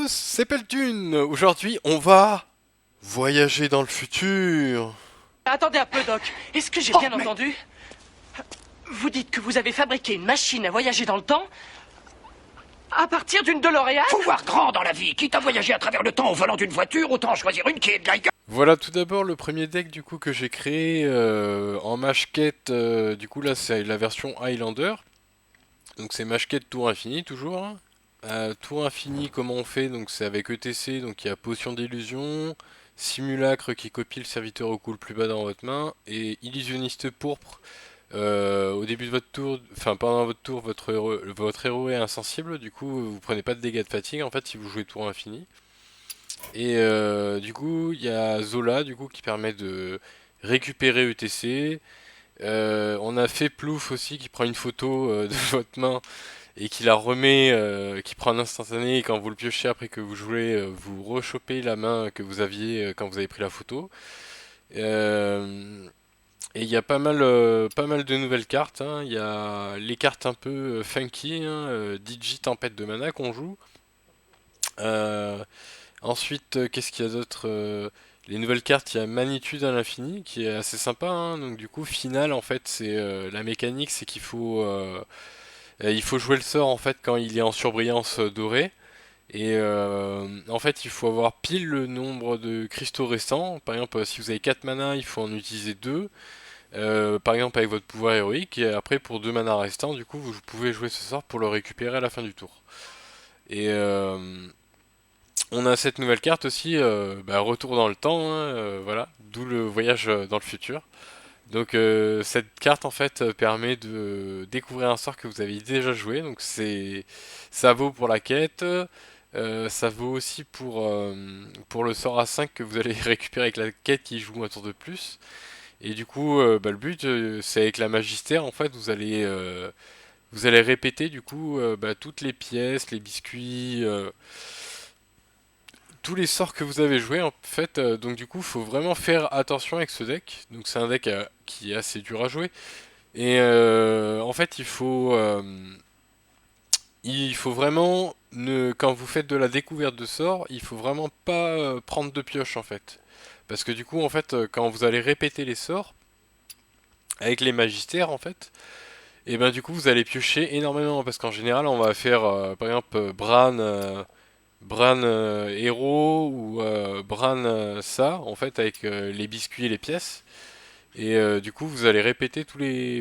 tous, c'est Peltune. Aujourd'hui, on va voyager dans le futur. Attendez un peu, Doc. Est-ce que j'ai bien entendu? Vous dites que vous avez fabriqué une machine à voyager dans le temps à partir d'une DeLorean? Faut voir grand dans la vie. Quitte à voyager à travers le temps au volant d'une voiture, autant choisir une qui est de la gueule. Voilà tout d'abord le premier deck du coup que j'ai créé en match quête. Du coup là c'est la version Highlander. Donc c'est match quête tour infini toujours, hein. Tour infini comment on fait? Donc c'est avec ETC, donc il y a potion d'illusion, simulacre qui copie le serviteur au coup le plus bas dans votre main, et illusionniste pourpre. Au début de votre tour, enfin pendant votre tour, votre héros est insensible, du coup vous prenez pas de dégâts de fatigue en fait si vous jouez tour infini. Et du coup il y a Zola du coup qui permet de récupérer ETC. On a fait Plouf aussi qui prend une photo de votre main et qui la remet, qui prend un instantané et quand vous le piochez après que vous jouez, vous rechopez la main que vous aviez quand vous avez pris la photo. Euh, et il y a pas mal de nouvelles cartes, hein. Il y a les cartes un peu funky, hein, Digi Tempête de Mana qu'on joue. Euh, Ensuite, qu'est-ce qu'il y a d'autre? Les nouvelles cartes, il y a Magnitude à l'infini qui est assez sympa, hein. Donc du coup, final en fait, c'est la mécanique, c'est il faut jouer le sort en fait quand il est en surbrillance dorée. Et en fait, il faut avoir pile le nombre de cristaux restants. Par exemple, si vous avez 4 mana, il faut en utiliser 2. Par exemple avec votre pouvoir héroïque, et après pour 2 mana restants, du coup vous pouvez jouer ce sort pour le récupérer à la fin du tour. Et on a cette nouvelle carte aussi, retour dans le temps, hein, voilà, d'où le voyage dans le futur. Donc cette carte en fait permet de découvrir un sort que vous avez déjà joué, donc ça vaut pour la quête, ça vaut aussi pour le sort A5 que vous allez récupérer avec la quête qui joue un tour de plus. Et du coup, le but, c'est avec la magistère, en fait, vous allez répéter du coup toutes les pièces, les biscuits, tous les sorts que vous avez joués, en fait. Donc du coup, il faut vraiment faire attention avec ce deck. Donc c'est un deck qui est assez dur à jouer. Et en fait, il faut vraiment quand vous faites de la découverte de sorts, il faut vraiment pas prendre de pioche en fait. Parce que du coup, en fait, quand vous allez répéter les sorts, avec les magistères en fait, et ben du coup vous allez piocher énormément parce qu'en général on va faire par exemple Bran héros ou Bran ça en fait avec les biscuits et les pièces et du coup vous allez répéter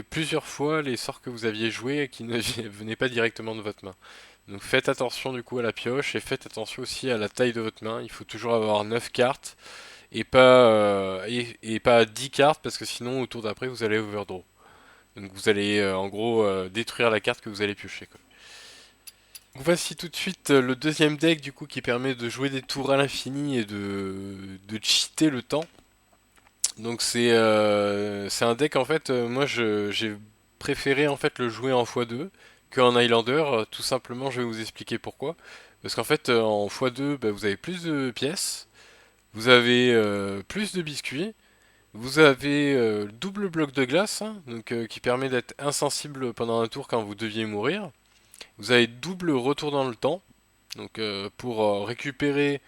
plusieurs fois les sorts que vous aviez joués et qui ne venaient pas directement de votre main. Donc faites attention du coup à la pioche et faites attention aussi à la taille de votre main. Il faut toujours avoir 9 cartes et pas 10 cartes parce que sinon au tour d'après vous allez overdraw. Donc vous allez en gros détruire la carte que vous allez piocher, quoi. Donc voici tout de suite le deuxième deck du coup qui permet de jouer des tours à l'infini et de cheater le temps. Donc c'est un deck en fait, j'ai préféré en fait le jouer en x2 qu'en Highlander, tout simplement je vais vous expliquer pourquoi. Parce qu'en fait en x2 vous avez plus de pièces, vous avez plus de biscuits. Vous avez le double bloc de glace, hein, donc, qui permet d'être insensible pendant un tour quand vous deviez mourir. Vous avez double retour dans le temps, donc pour récupérer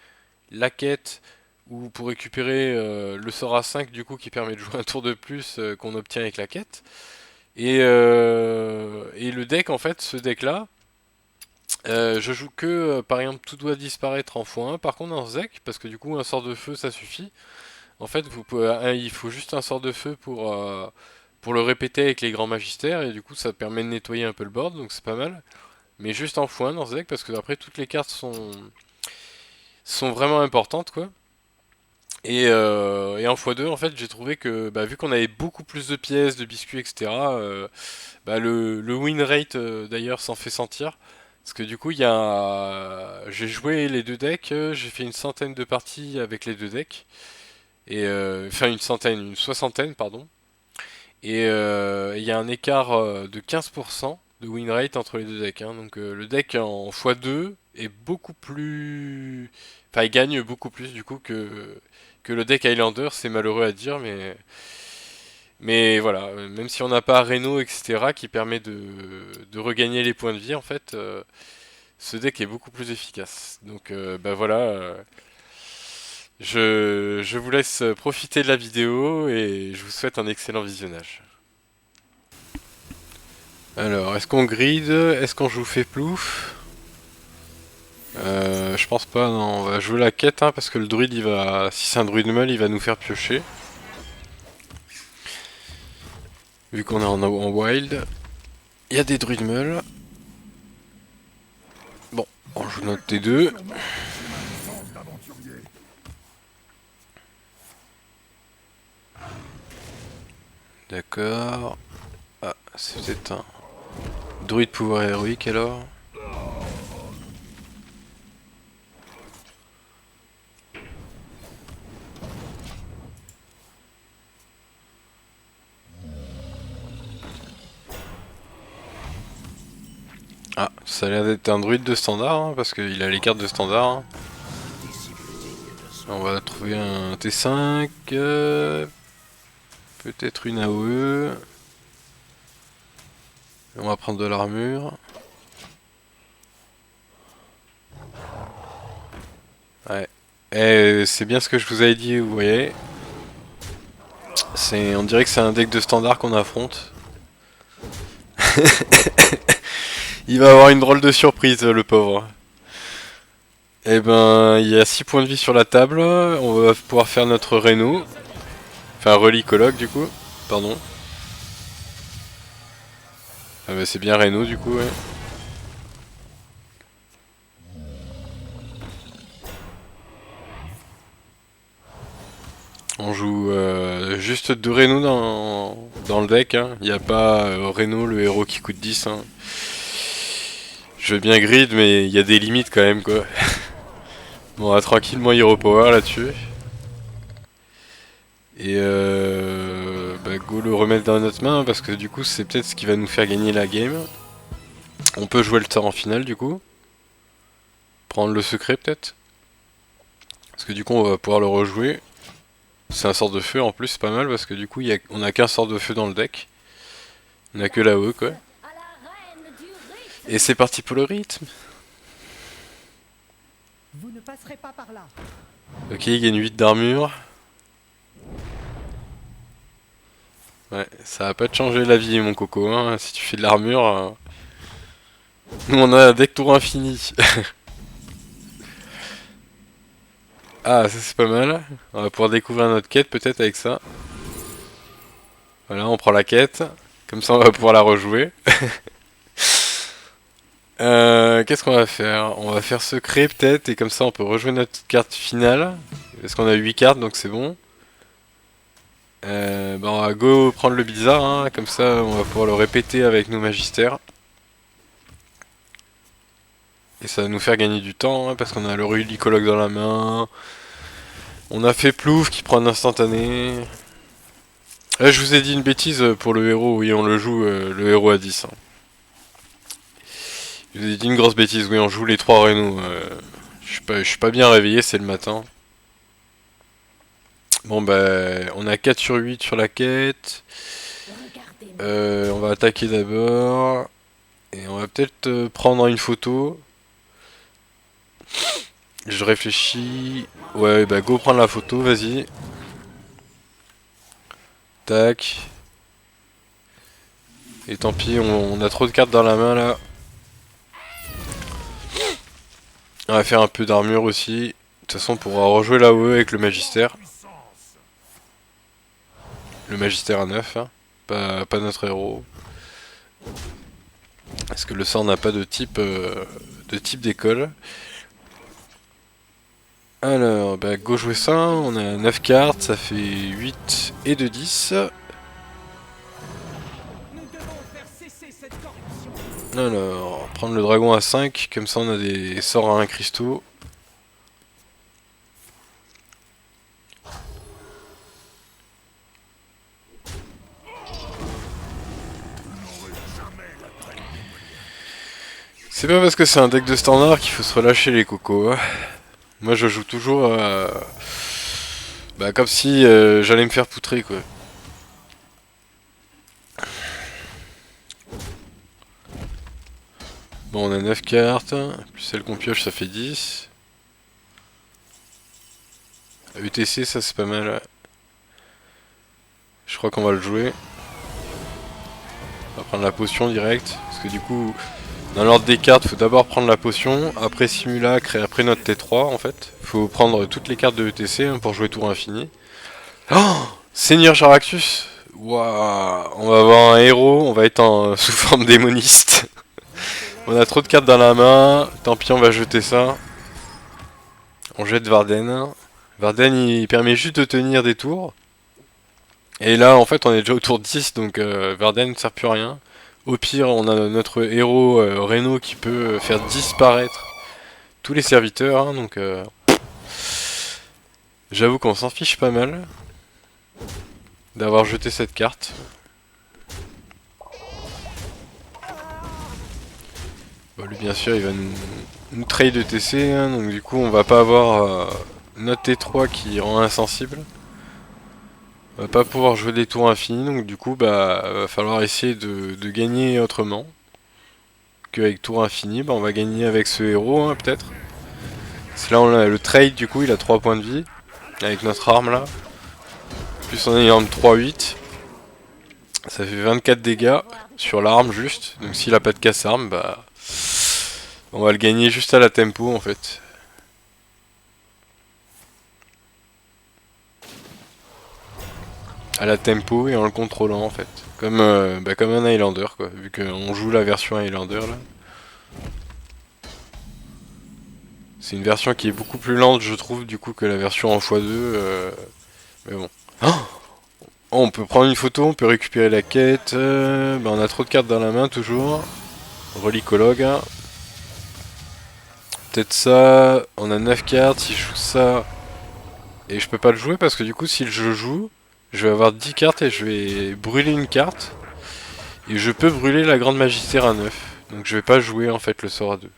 la quête ou pour récupérer le sort A5 du coup qui permet de jouer un tour de plus qu'on obtient avec la quête. Et le deck en fait, ce deck là, je joue que par exemple tout doit disparaître en x1 par contre dans ce deck, parce que du coup un sort de feu ça suffit. En fait, il faut juste un sort de feu pour le répéter avec les grands magistères, et du coup ça permet de nettoyer un peu le board, donc c'est pas mal. Mais juste en x1 dans ce deck, parce que après toutes les cartes sont vraiment importantes, quoi. Et en x2, en fait, j'ai trouvé que, vu qu'on avait beaucoup plus de pièces, de biscuits, etc., le win rate, d'ailleurs, s'en fait sentir. Parce que du coup, j'ai joué les deux decks, j'ai fait une centaine de parties avec les deux decks. Et enfin une soixantaine, pardon. Et il y a un écart de 15% de win rate entre les deux decks, hein. Donc le deck en x2 est beaucoup plus... Enfin, il gagne beaucoup plus du coup que le deck Highlander, c'est malheureux à dire, mais voilà, même si on n'a pas Reno, etc., qui permet de regagner les points de vie, en fait, ce deck est beaucoup plus efficace. Donc bah voilà, je vous laisse profiter de la vidéo et je vous souhaite un excellent visionnage. Alors, est-ce qu'on grid? Est-ce qu'on joue fait plouf? Je pense pas, non, on va jouer la quête, hein, parce que le druide, il va, si c'est un druide meul, il va nous faire piocher. Vu qu'on est en wild. Il y a des druides meuls. Bon, on joue notre T2. D'accord. Ah, c'est peut-être un druide pouvoir héroïque alors. Ah, ça a l'air d'être un druide de standard, hein, parce qu'il a les cartes de standard. Hein. On va trouver un T5. Peut-être une AOE. On va prendre de l'armure. Ouais. Et c'est bien ce que je vous avais dit, vous voyez. On dirait que c'est un deck de standard qu'on affronte. Il va avoir une drôle de surprise, le pauvre. Eh ben, il y a 6 points de vie sur la table. On va pouvoir faire notre Reno. Enfin, relicologue du coup. Pardon. Ah bah c'est bien Reno du coup, ouais. On joue juste 2 Reno dans le deck. Hein. Il n'y a pas Reno, le héros qui coûte 10. Hein. Je veux bien grid, mais il y a des limites quand même, quoi. Bon, on va tranquillement Hero Power là-dessus. Et bah, go le remettre dans notre main, parce que du coup, c'est peut-être ce qui va nous faire gagner la game. On peut jouer le sort en finale, du coup. Prendre le secret, peut-être. Parce que du coup, on va pouvoir le rejouer. C'est un sort de feu en plus, c'est pas mal, parce que du coup, on a qu'un sort de feu dans le deck. On a que la E, quoi. Et c'est parti pour le rythme. Vous ne passerez pas par là. Ok, il gagne 8 d'armure. Ouais, ça va pas te changer la vie, mon coco, hein, si tu fais de l'armure. Nous, on a un deck tour infini. Ah, ça c'est pas mal. On va pouvoir découvrir notre quête, peut-être, avec ça. Voilà, on prend la quête. Comme ça, on va pouvoir la rejouer. Qu'est-ce qu'on va faire? On va faire secret peut-être, et comme ça on peut rejouer notre carte finale. Parce qu'on a 8 cartes, donc c'est bon. Bah on va go prendre le bizarre, hein. Comme ça on va pouvoir le répéter avec nos magistères. Et ça va nous faire gagner du temps, hein, parce qu'on a le rulicologue dans la main. On a fait plouf qui prend un instantané. Je vous ai dit une bêtise pour le héros, oui on le joue, le héros à 10. Hein. Je vous ai dit une grosse bêtise, oui on joue les 3 Renault. Je suis pas bien réveillé, c'est le matin. Bon bah on a 4 sur 8 sur la quête. On va attaquer d'abord. Et on va peut-être prendre une photo. Je réfléchis. Ouais bah go prendre la photo, vas-y. Tac. Et tant pis, on a trop de cartes dans la main là. On va faire un peu d'armure aussi. De toute façon on pourra rejouer la OE avec le magistère. Le magistère à 9, hein. Pas notre héros. Parce que le sort n'a pas de type d'école. Alors, bah go jouer ça, on a 9 cartes, ça fait 8 et 2 10. Alors, prendre le dragon à 5, comme ça on a des sorts à 1 cristaux. C'est pas parce que c'est un deck de standard qu'il faut se relâcher les cocos. Hein. Moi je joue toujours bah, comme si j'allais me faire poutrer quoi. Bon, on a 9 cartes, plus celle qu'on pioche, ça fait 10. ETC, ça c'est pas mal. Je crois qu'on va le jouer. On va prendre la potion direct. Parce que du coup, dans l'ordre des cartes, faut d'abord prendre la potion, après simulacre et après notre T3 en fait. Faut prendre toutes les cartes de ETC hein, pour jouer tour infini. Oh, Seigneur Jaractus. Waouh, on va avoir un héros, on va être sous forme démoniste. On a trop de cartes dans la main, tant pis on va jeter ça. On jette Varden. Varden il permet juste de tenir des tours. Et là en fait on est déjà au tour 10 donc Varden ne sert plus à rien. Au pire on a notre héros Reno qui peut faire disparaître tous les serviteurs hein, donc j'avoue qu'on s'en fiche pas mal d'avoir jeté cette carte. Bon, lui bien sûr il va nous trade ETC hein, donc du coup on va pas avoir notre T3 qui rend insensible. On va pas pouvoir jouer des tours infinis donc du coup bah va falloir essayer de gagner autrement. Qu'avec tour infini, bah, on va gagner avec ce héros hein, peut-être. C'est là on a le trade du coup il a 3 points de vie. Avec notre arme là. Plus on a une arme 3-8. Ça fait 24 dégâts sur l'arme juste. Donc s'il a pas de casse-arme, bah on va le gagner juste à la tempo en fait. À la tempo et en le contrôlant en fait. Comme, comme un Highlander quoi. Vu qu'on joue la version Highlander là. C'est une version qui est beaucoup plus lente je trouve du coup que la version en x2. Mais bon. Oh, on peut prendre une photo, on peut récupérer la quête. Bah on a trop de cartes dans la main toujours. Relicologue. Hein. Peut-être ça. On a 9 cartes. Si je joue ça. Et je peux pas le jouer parce que du coup si je joue, je vais avoir 10 cartes et je vais brûler une carte. Et je peux brûler la grande magistère à 9. Donc je vais pas jouer en fait le sort à 2.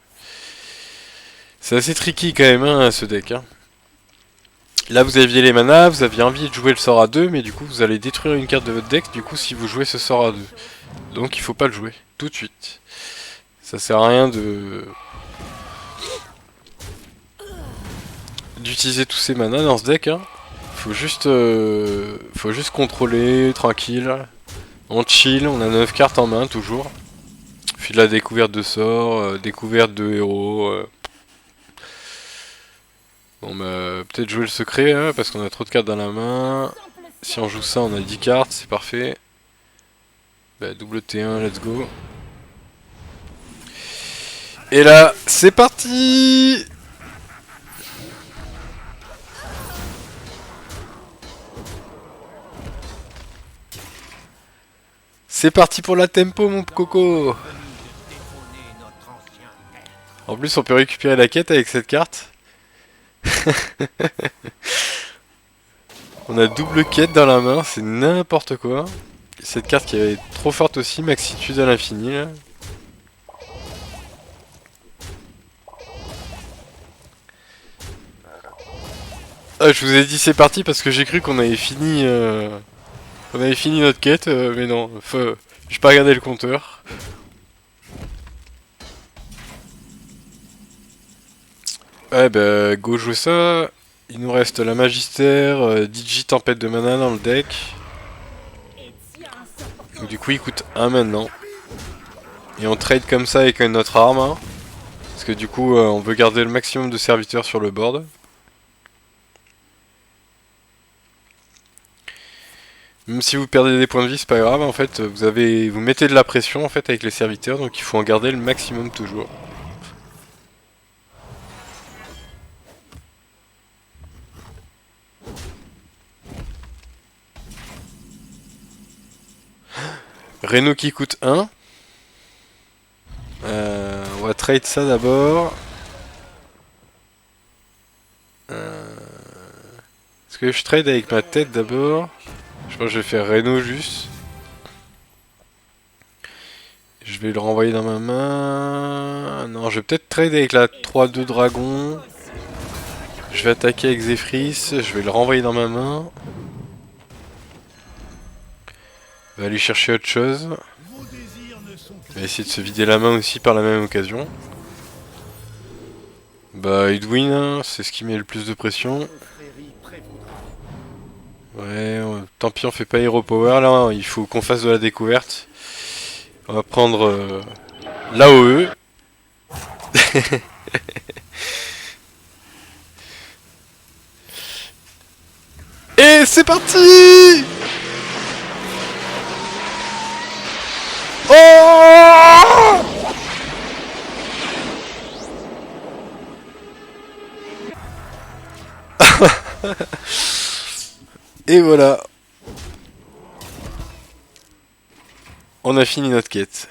C'est assez tricky quand même hein, ce deck. Hein. Là vous aviez les manas, vous aviez envie de jouer le sort à 2, mais du coup vous allez détruire une carte de votre deck du coup si vous jouez ce sort à 2. Donc il faut pas le jouer, tout de suite. Ça sert à rien d'utiliser tous ces manas dans ce deck. Hein. Faut juste contrôler, tranquille. On chill, on a 9 cartes en main toujours. Puis de la découverte de sorts, découverte de héros. Bon bah peut-être jouer le secret hein, parce qu'on a trop de cartes dans la main. Si on joue ça on a 10 cartes, c'est parfait. Bah double T1, let's go. Et là, c'est parti! C'est parti pour la tempo mon coco! En plus on peut récupérer la quête avec cette carte. On a double quête dans la main, c'est n'importe quoi. Cette carte qui est trop forte aussi, maxitude à l'infini. Ah, je vous ai dit c'est parti parce que j'ai cru qu'on avait fini notre quête, mais non, j'ai pas regardé le compteur. Ouais bah go jouer ça. Il nous reste la Magistère, Digi Tempête de mana dans le deck. Donc, du coup il coûte 1 maintenant. Et on trade comme ça avec notre arme. Hein. Parce que du coup on veut garder le maximum de serviteurs sur le board. Même si vous perdez des points de vie, c'est pas grave, en fait, vous mettez de la pression en fait avec les serviteurs, donc il faut en garder le maximum toujours. Reno qui coûte 1. On va trade ça d'abord. Est-ce que je trade avec ma tête d'abord? Je pense que je vais faire Reno juste. Je vais le renvoyer dans ma main. Non, je vais peut-être trade avec la 3-2 dragon. Je vais attaquer avec Zephrys. Je vais le renvoyer dans ma main. On va aller chercher autre chose. va essayer de se vider la main aussi par la même occasion. Bah Edwin, hein, c'est ce qui met le plus de pression. Ouais, tant pis on fait pas Hero Power là, hein, il faut qu'on fasse de la découverte. On va prendre l'AOE. Et c'est parti! Oh! Et voilà. On a fini notre quête.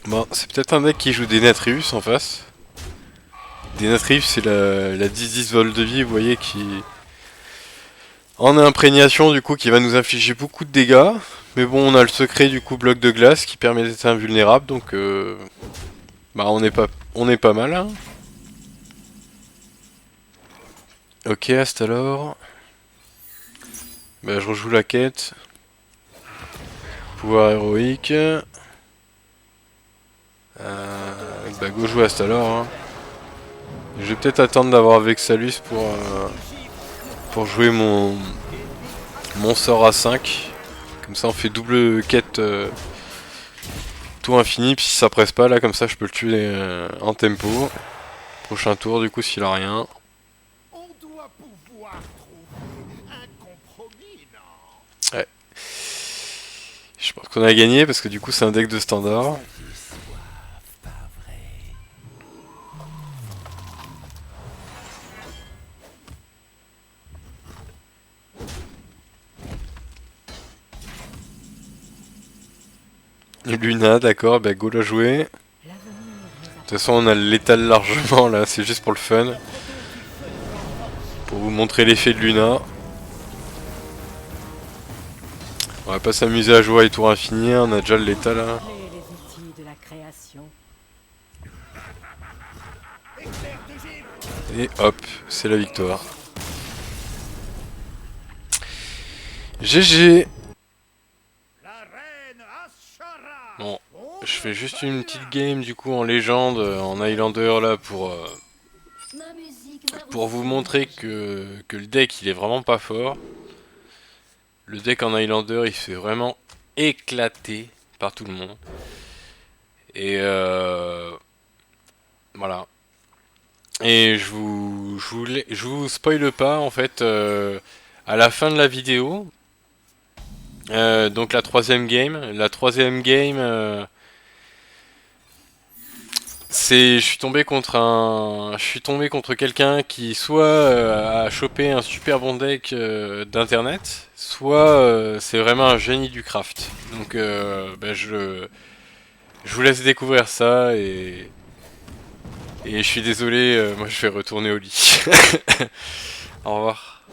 Bon, c'est peut-être un deck qui joue des Natrius en face. Des Natrius, c'est la 10-10 vol de vie, vous voyez, qui... En imprégnation, du coup, qui va nous infliger beaucoup de dégâts. Mais bon, on a le secret, du coup, bloc de glace, qui permet d'être invulnérable, donc... Bah, on est pas mal, hein. Ok, hasta alors. Bah, je rejoue la quête. Pouvoir héroïque. Bah, go jouer hasta alors, hein. Je vais peut-être attendre d'avoir Vexalus pour jouer mon sort à 5. Comme ça on fait double quête tout infini, puis si ça presse pas là comme ça je peux le tuer en tempo. Prochain tour du coup s'il a rien. On doit pouvoir trouver un compromis, non? Ouais. Je pense qu'on a gagné parce que du coup c'est un deck de standard. Luna, d'accord, bah go la jouer. De toute façon on a le létal largement là, c'est juste pour le fun. Pour vous montrer l'effet de Luna. On va pas s'amuser à jouer à les tours infinis, on a déjà le létal là. Les outils de la création. Et hop, c'est la victoire. GG. Bon, je fais juste une petite game du coup en légende, en Highlander là pour vous montrer que le deck il est vraiment pas fort. Le deck en Highlander il se fait vraiment éclater par tout le monde. Et voilà. Et je vous spoile pas en fait à la fin de la vidéo. Donc la troisième game. La troisième game, je suis tombé contre quelqu'un qui soit a chopé un super bon deck d'internet, soit c'est vraiment un génie du craft. Donc bah, je vous laisse découvrir ça et je suis désolé, moi je vais retourner au lit. Au revoir.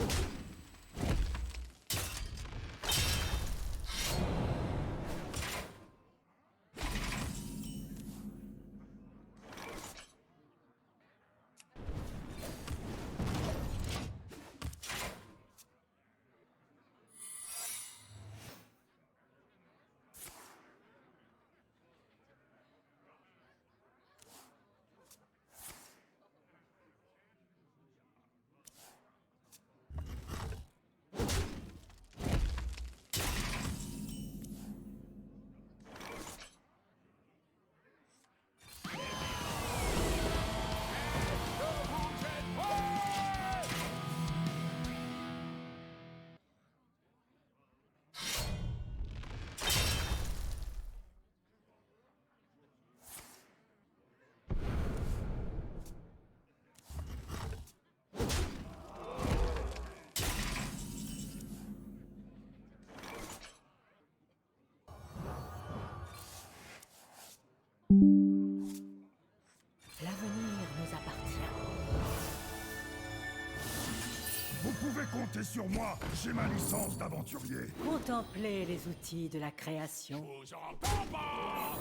compter sur moi, j'ai ma licence d'aventurier. Contemplez les outils de la création. Vous entends pas?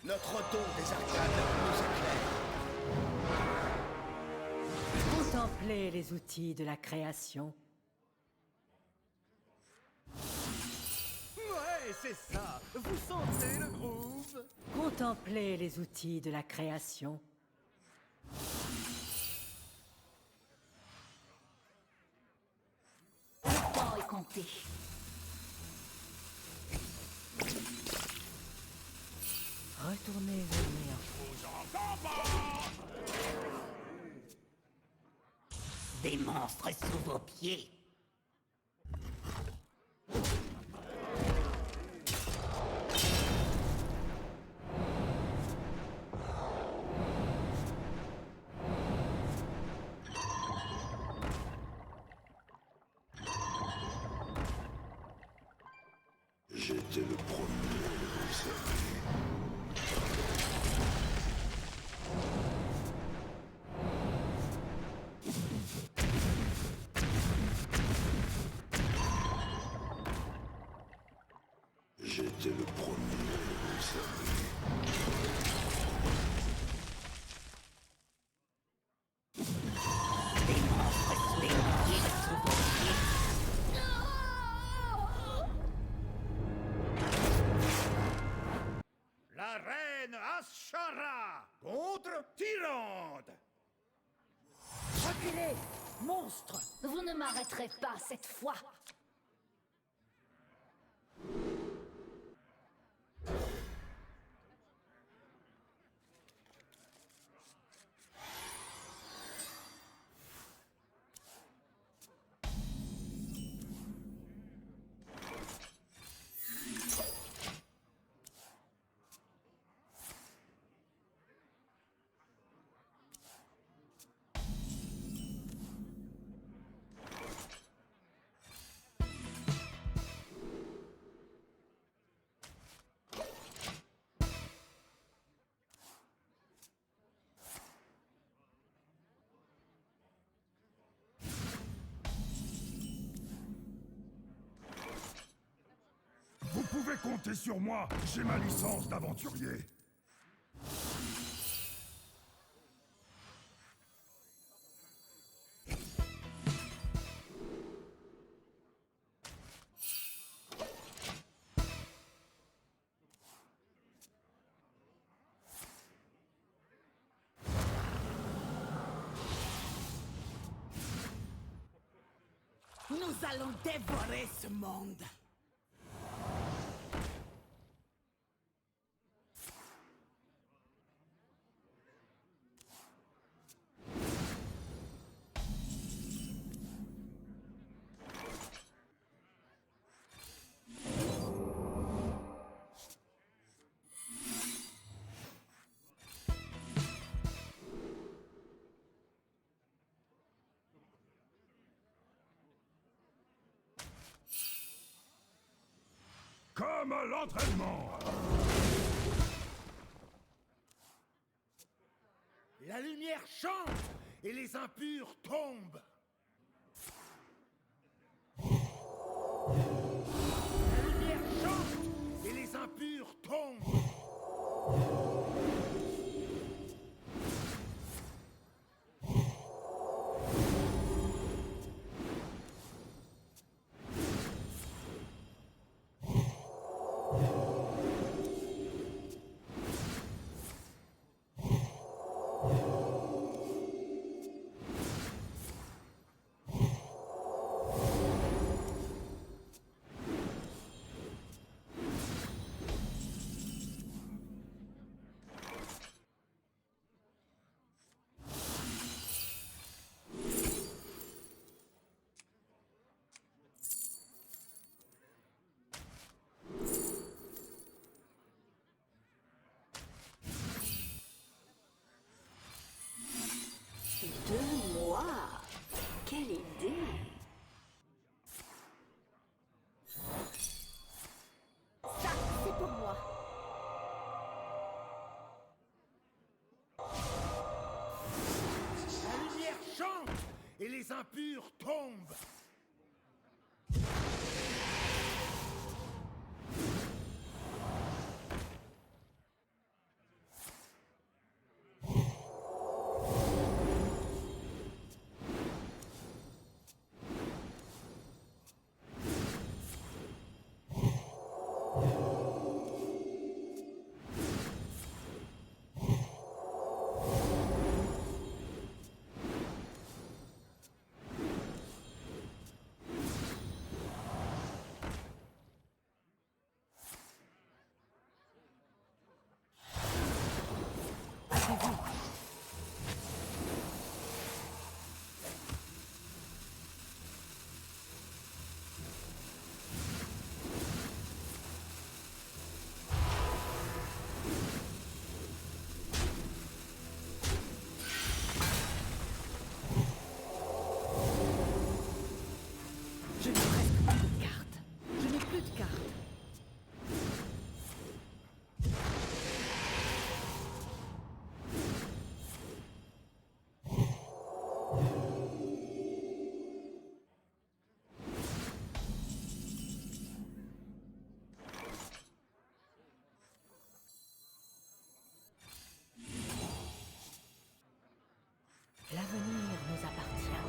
Notre retour des arcades nous éclaire. Contemplez les outils de la création. Ouais, c'est ça. Vous sentez le groove? Contemplez les outils de la création. Le temps est compté. Retournez vers le néant. Vous entends pas? Des monstres sous vos pieds. J'étais le premier à le observer. J'étais le premier à le observer. Des monstres sous vos pieds. La reine Ashara contre Tyrande. Reculez, monstre! Vous ne m'arrêterez pas cette fois. Vous pouvez compter sur moi, j'ai ma licence d'aventurier. Nous allons dévorer ce monde. Comme à l'entraînement. La lumière chante et les impurs tombent. La lumière chante et les impurs tombent. impurs tombent. Je n'ai presque plus de cartes. Je n'ai plus de cartes. L'avenir nous appartient.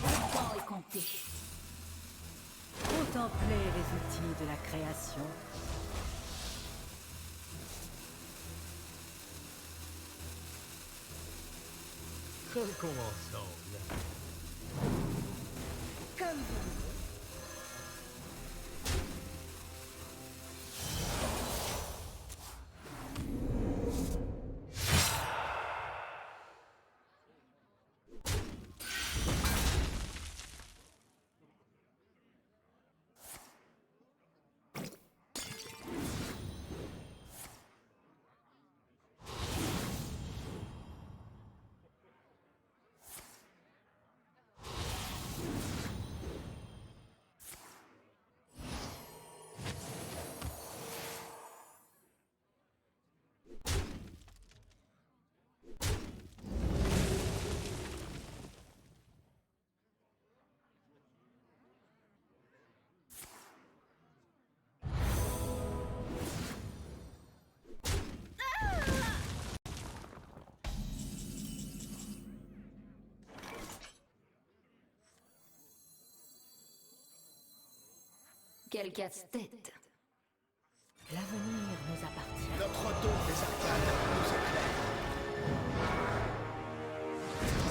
Le temps est compté. Contemplez les outils de la création. Recommençons. Comme vous. Quel casse-tête. L'avenir nous appartient. Notre don des arcanes nous éclaire.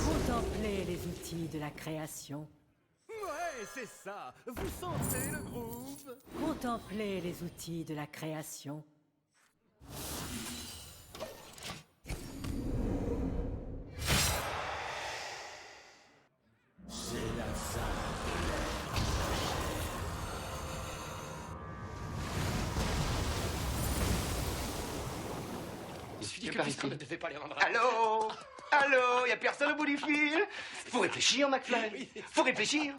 Contemplez les outils de la création. Ouais, c'est ça. Vous sentez le groove? Contemplez les outils de la création. C'est la fin. Je suis dit que l'histoire ne devait pas les rendre. Allô? Allô? Y a personne au bout du fil? Faut réfléchir, McFly. Faut réfléchir.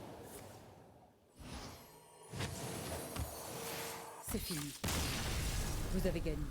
C'est fini. Vous avez gagné.